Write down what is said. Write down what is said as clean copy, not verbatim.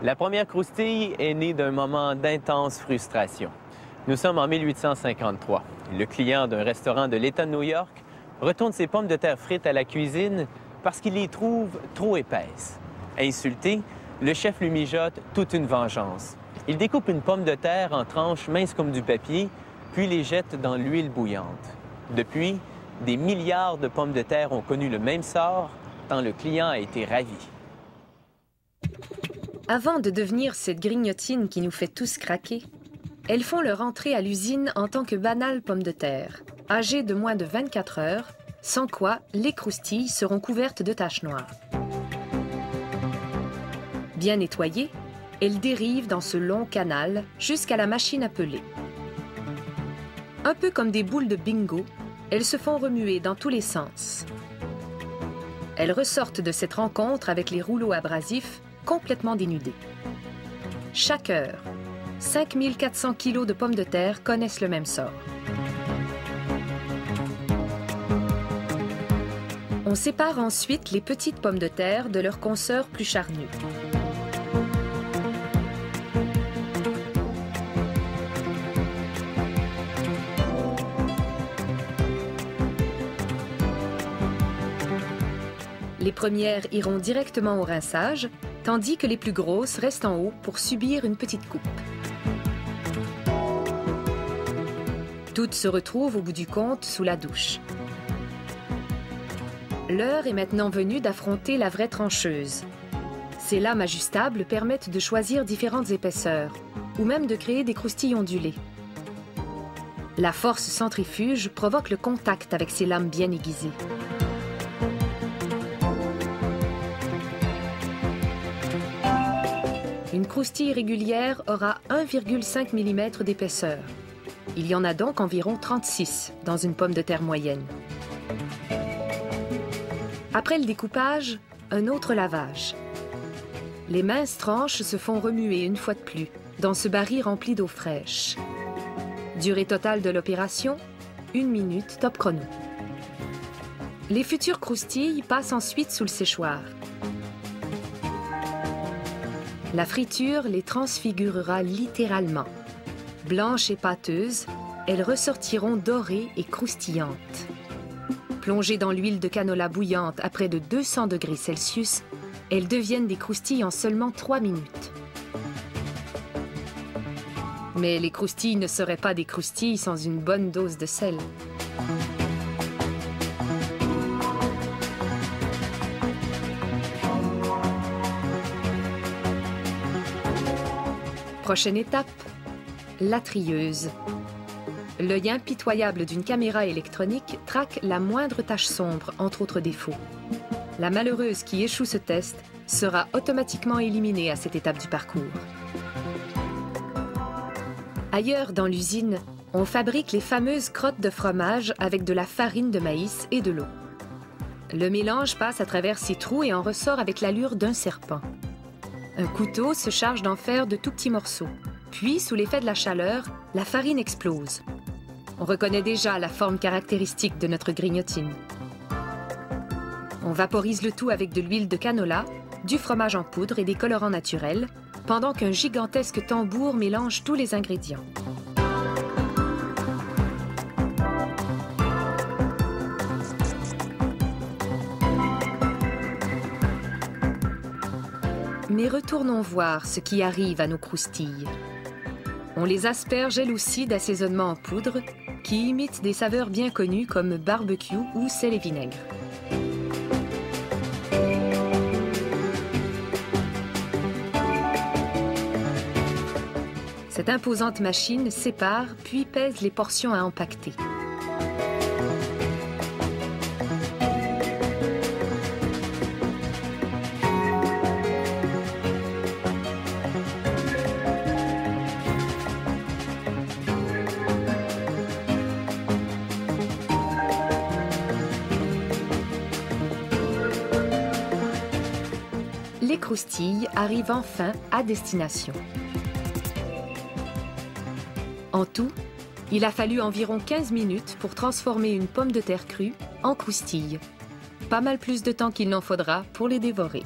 La première croustille est née d'un moment d'intense frustration. Nous sommes en 1853. Le client d'un restaurant de l'État de New York retourne ses pommes de terre frites à la cuisine parce qu'il les trouve trop épaisses. Insulté, le chef lui mijote toute une vengeance. Il découpe une pomme de terre en tranches minces comme du papier, puis les jette dans l'huile bouillante. Depuis, des milliards de pommes de terre ont connu le même sort, tant le client a été ravi. Avant de devenir cette grignotine qui nous fait tous craquer, elles font leur entrée à l'usine en tant que banales pommes de terre, âgées de moins de 24 heures, sans quoi les croustilles seront couvertes de taches noires. Bien nettoyées, elles dérivent dans ce long canal jusqu'à la machine à peler. Un peu comme des boules de bingo, elles se font remuer dans tous les sens. Elles ressortent de cette rencontre avec les rouleaux abrasifs complètement dénudés. Chaque heure, 5400 kilos de pommes de terre connaissent le même sort. On sépare ensuite les petites pommes de terre de leurs consoeurs plus charnues. Les premières iront directement au rinçage, tandis que les plus grosses restent en haut pour subir une petite coupe. Toutes se retrouvent au bout du compte sous la douche. L'heure est maintenant venue d'affronter la vraie trancheuse. Ces lames ajustables permettent de choisir différentes épaisseurs, ou même de créer des croustilles ondulées. La force centrifuge provoque le contact avec ces lames bien aiguisées. Une croustille régulière aura 1,5 mm d'épaisseur. Il y en a donc environ 36 dans une pomme de terre moyenne. Après le découpage, un autre lavage. Les minces tranches se font remuer une fois de plus dans ce baril rempli d'eau fraîche. Durée totale de l'opération, 1 minute top chrono. Les futures croustilles passent ensuite sous le séchoir. La friture les transfigurera littéralement. Blanches et pâteuses, elles ressortiront dorées et croustillantes. Plongées dans l'huile de canola bouillante à près de 200 degrés Celsius, elles deviennent des croustilles en seulement 3 minutes. Mais les croustilles ne seraient pas des croustilles sans une bonne dose de sel. Prochaine étape, la trieuse. L'œil impitoyable d'une caméra électronique traque la moindre tache sombre, entre autres défauts. La malheureuse qui échoue ce test sera automatiquement éliminée à cette étape du parcours. Ailleurs dans l'usine, on fabrique les fameuses crottes de fromage avec de la farine de maïs et de l'eau. Le mélange passe à travers ces trous et en ressort avec l'allure d'un serpent. Un couteau se charge d'en faire de tout petits morceaux. Puis, sous l'effet de la chaleur, la farine explose. On reconnaît déjà la forme caractéristique de notre grignotine. On vaporise le tout avec de l'huile de canola, du fromage en poudre et des colorants naturels, pendant qu'un gigantesque tambour mélange tous les ingrédients. Mais retournons voir ce qui arrive à nos croustilles. On les asperge elles aussi d'assaisonnement en poudre qui imitent des saveurs bien connues comme barbecue ou sel et vinaigre. Cette imposante machine sépare puis pèse les portions à empaqueter. Les croustilles arrivent enfin à destination. En tout, il a fallu environ 15 minutes pour transformer une pomme de terre crue en croustille. Pas mal plus de temps qu'il n'en faudra pour les dévorer.